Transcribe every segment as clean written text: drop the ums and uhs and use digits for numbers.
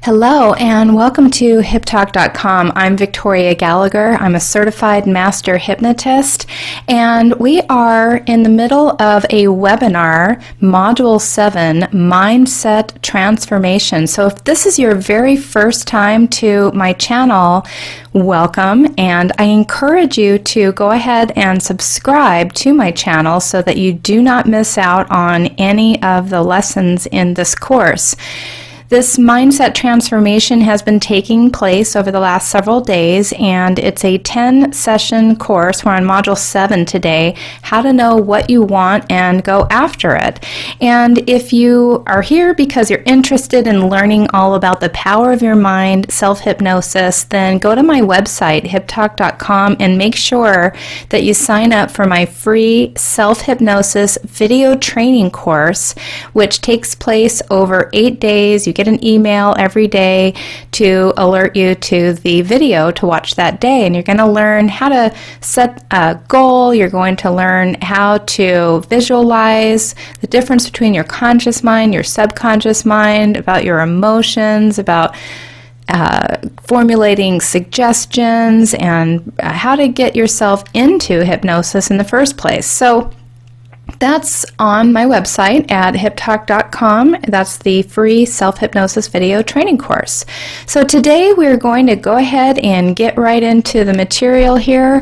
Hello and welcome to HipTalk.com. I'm Victoria Gallagher. I'm a certified master hypnotist, and we are in the middle of a webinar, Module 7, Mindset Transformation. So if this is your very first time to my channel, welcome, and I encourage you to go ahead and subscribe to my channel so that you do not miss out on any of the lessons in this course. This mindset transformation has been taking place over the last several days, and it's a 10-session course. We're on Module 7 today, how to know what you want and go after it. And if you are here because you're interested in learning all about the power of your mind, self-hypnosis, then go to my website, hiptalk.com, and make sure that you sign up for my free self-hypnosis video training course, which takes place over 8 days. You get an email every day to alert you to the video to watch that day, and you're going to learn how to set a goal. You're going to learn how to visualize the difference between your conscious mind, your subconscious mind, about your emotions, about formulating suggestions, and how to get yourself into hypnosis in the first place. So that's on my website at hiptalk.com. That's the free self-hypnosis video training course. So today we're going to go ahead and get right into the material here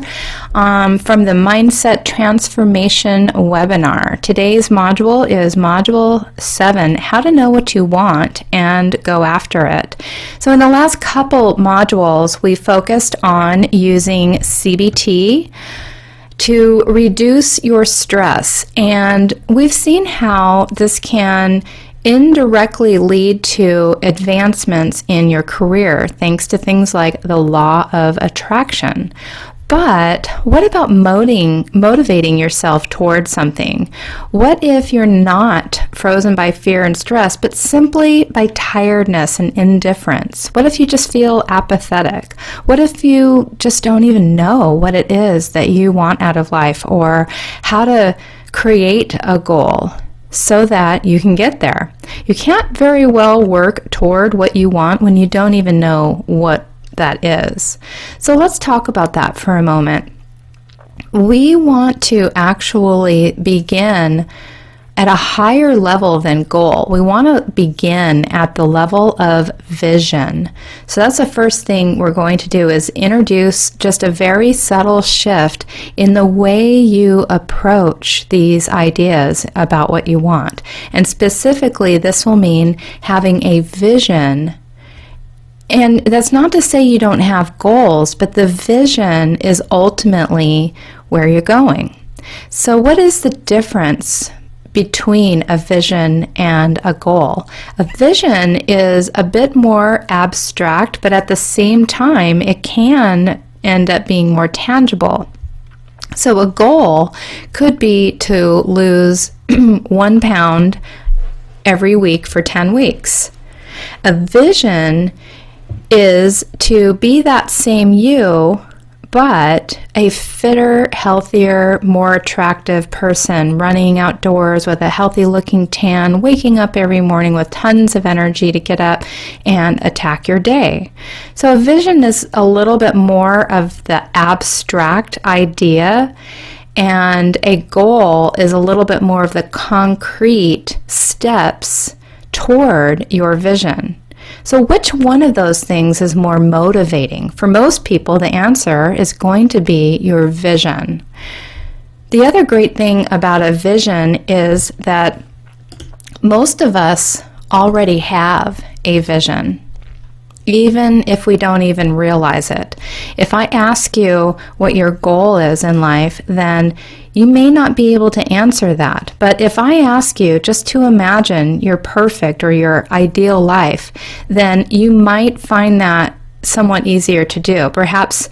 from the Mindset Transformation webinar. Today's module is Module 7, How to Know What You Want and Go After It. So in the last couple modules, we focused on using CBT to reduce your stress, and we've seen how this can indirectly lead to advancements in your career thanks to things like the law of attraction. But what about motivating yourself towards something? What if you're not frozen by fear and stress, but simply by tiredness and indifference? What if you just feel apathetic? What if you just don't even know what it is that you want out of life, or how to create a goal so that you can get there? You can't very well work toward what you want when you don't even know what that is. So let's talk about that for a moment. We want to actually begin at a higher level than goal. We want to begin at the level of vision. So that's the first thing we're going to do, is introduce just a very subtle shift in the way you approach these ideas about what you want. And specifically, this will mean having a vision. And that's not to say you don't have goals, but the vision is ultimately where you're going. So what is the difference between a vision and a goal? A vision is a bit more abstract, but at the same time, it can end up being more tangible. So a goal could be to lose 1 pound every week for 10 weeks. A vision is to be that same you, but a fitter, healthier, more attractive person, running outdoors with a healthy looking tan, waking up every morning with tons of energy to get up and attack your day. So a vision is a little bit more of the abstract idea, and a goal is a little bit more of the concrete steps toward your vision. So which one of those things is more motivating? For most people, the answer is going to be your vision. The other great thing about a vision is that most of us already have a vision, even if we don't even realize it. If I ask you what your goal is in life, then you may not be able to answer that. But if I ask you just to imagine your perfect or your ideal life, then you might find that somewhat easier to do. Perhaps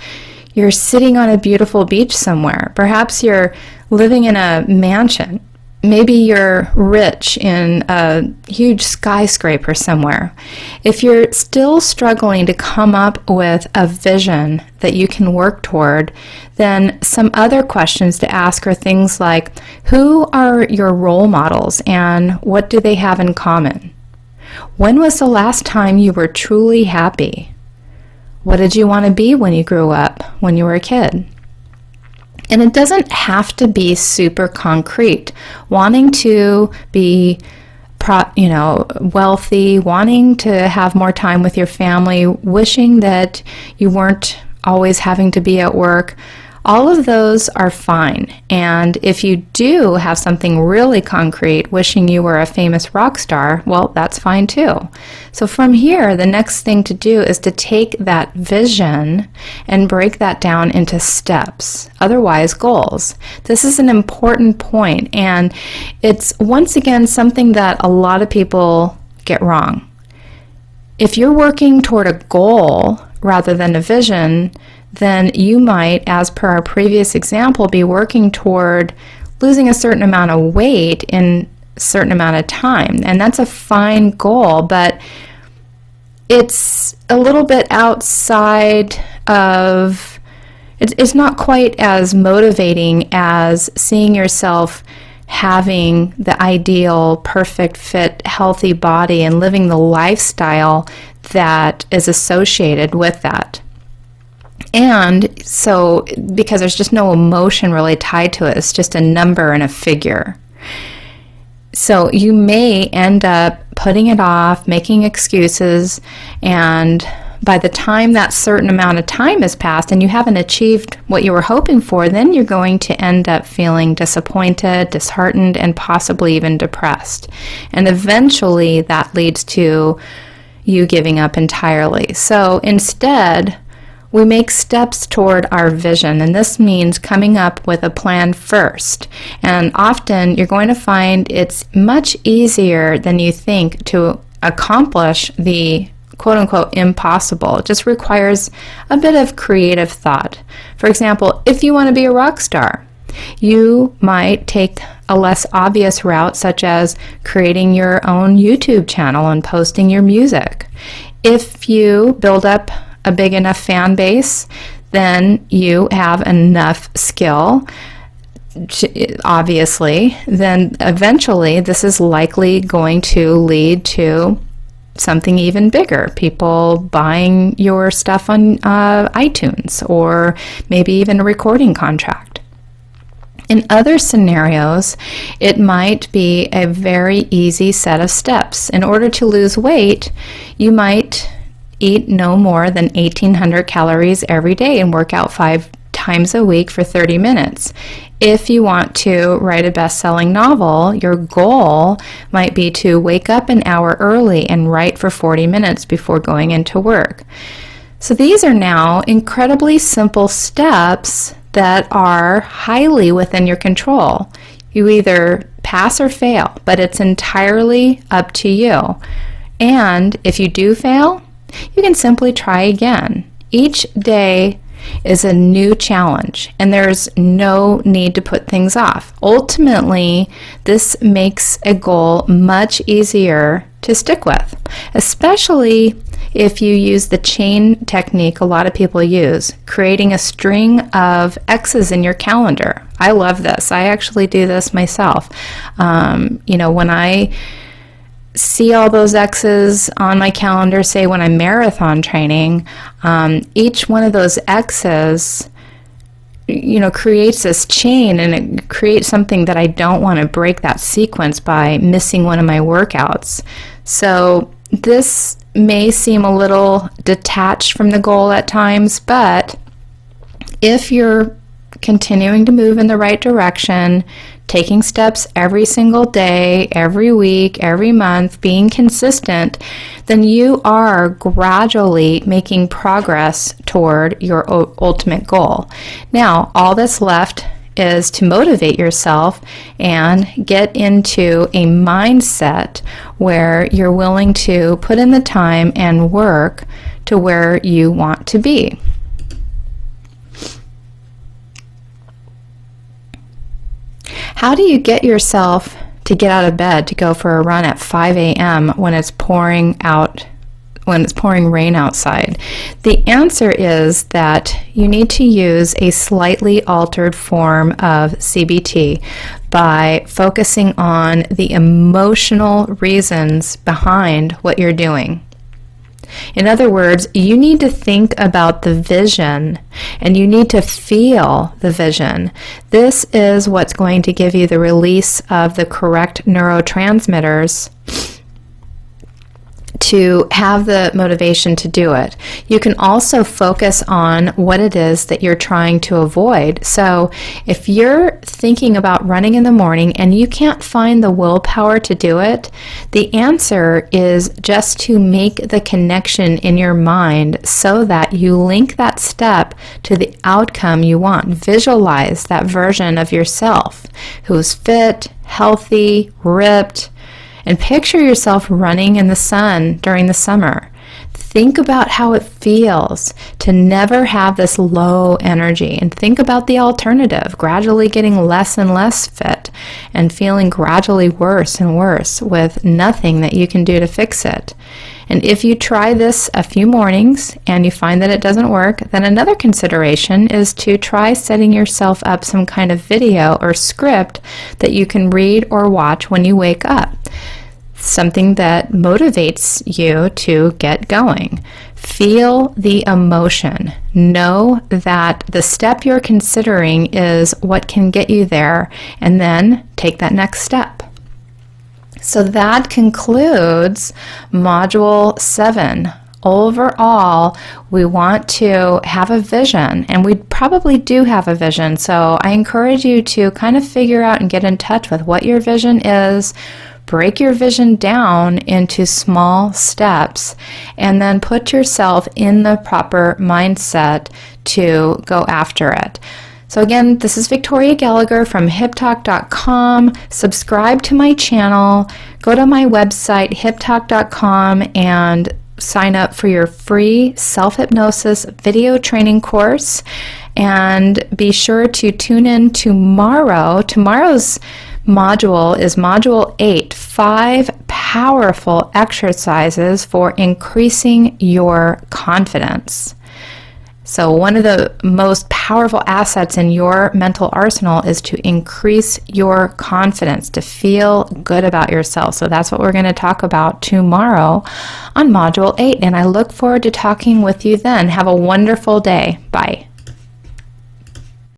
you're sitting on a beautiful beach somewhere. Perhaps you're living in a mansion. Maybe you're rich in a huge skyscraper somewhere. If you're still struggling to come up with a vision that you can work toward, then some other questions to ask are things like, who are your role models and what do they have in common? When was the last time you were truly happy? What did you want to be when you grew up, when you were a kid? And it doesn't have to be super concrete. Wanting to be wealthy, wanting to have more time with your family, wishing that you weren't always having to be at work, all of those are fine. And if you do have something really concrete, wishing you were a famous rock star, well, that's fine too. So from here, the next thing to do is to take that vision and break that down into steps, otherwise goals. This is an important point, and it's once again something that a lot of people get wrong. If you're working toward a goal rather than a vision, then you might, as per our previous example, be working toward losing a certain amount of weight in a certain amount of time. And that's a fine goal, but it's a little bit outside of, it's not quite as motivating as seeing yourself having the ideal, perfect, fit, healthy body and living the lifestyle that is associated with that. And so, because there's just no emotion really tied to it, it's just a number and a figure. So you may end up putting it off, making excuses, and by the time that certain amount of time has passed and you haven't achieved what you were hoping for, then you're going to end up feeling disappointed, disheartened, and possibly even depressed. And eventually that leads to you giving up entirely. So instead, we make steps toward our vision, and this means coming up with a plan first. And often you're going to find it's much easier than you think to accomplish the quote-unquote impossible. It just requires a bit of creative thought. For example, if you want to be a rock star, you might take a less obvious route, such as creating your own YouTube channel and posting your music. If you build up a big enough fan base, then you have enough skill, obviously, then eventually this is likely going to lead to something even bigger. People buying your stuff on iTunes, or maybe even a recording contract. In other scenarios, it might be a very easy set of steps. In order to lose weight, you might eat no more than 1,800 calories every day and work out 5 times a week for 30 minutes. If you want to write a best-selling novel, your goal might be to wake up an hour early and write for 40 minutes before going into work. So these are now incredibly simple steps that are highly within your control. You either pass or fail, but it's entirely up to you. And if you do fail, you can simply try again. Each day is a new challenge, and there's no need to put things off. Ultimately, this makes a goal much easier to stick with, especially if you use the chain technique a lot of people use, creating a string of X's in your calendar. I love this. I actually do this myself. When I see all those X's on my calendar, say when I'm marathon training, each one of those X's, creates this chain, and it creates something that I don't want to break that sequence by missing one of my workouts. So this may seem a little detached from the goal at times, but if you're continuing to move in the right direction, taking steps every single day, every week, every month, being consistent, then you are gradually making progress toward your ultimate goal. Now, all that's left is to motivate yourself and get into a mindset where you're willing to put in the time and work to where you want to be. How do you get yourself to get out of bed to go for a run at 5 a.m. when it's pouring rain outside? The answer is that you need to use a slightly altered form of CBT. by focusing on the emotional reasons behind what you're doing. In other words, you need to think about the vision and you need to feel the vision. This is what's going to give you the release of the correct neurotransmitters to have the motivation to do it. You can also focus on what it is that you're trying to avoid. So if you're thinking about running in the morning and you can't find the willpower to do it, the answer is just to make the connection in your mind so that you link that step to the outcome you want. Visualize that version of yourself who's fit, healthy, ripped, and picture yourself running in the sun during the summer. Think about how it feels to never have this low energy, and think about the alternative, gradually getting less and less fit and feeling gradually worse and worse with nothing that you can do to fix it. And if you try this a few mornings and you find that it doesn't work, then another consideration is to try setting yourself up some kind of video or script that you can read or watch when you wake up. Something that motivates you to get going. Feel the emotion. Know that the step you're considering is what can get you there, and then take that next step. So that concludes Module 7. Overall, we want to have a vision, and we probably do have a vision. So I encourage you to kind of figure out and get in touch with what your vision is. Break your vision down into small steps, and then put yourself in the proper mindset to go after it. So again, this is Victoria Gallagher from HipTalk.com. Subscribe to my channel. Go to my website, HipTalk.com, and sign up for your free self-hypnosis video training course. And be sure to tune in tomorrow. Tomorrow's module is Module 8, 5 powerful exercises for increasing your confidence. So one of the most powerful assets in your mental arsenal is to increase your confidence, to feel good about yourself. So that's what we're going to talk about tomorrow on Module 8, and I look forward to talking with you then. Have a wonderful day. Bye.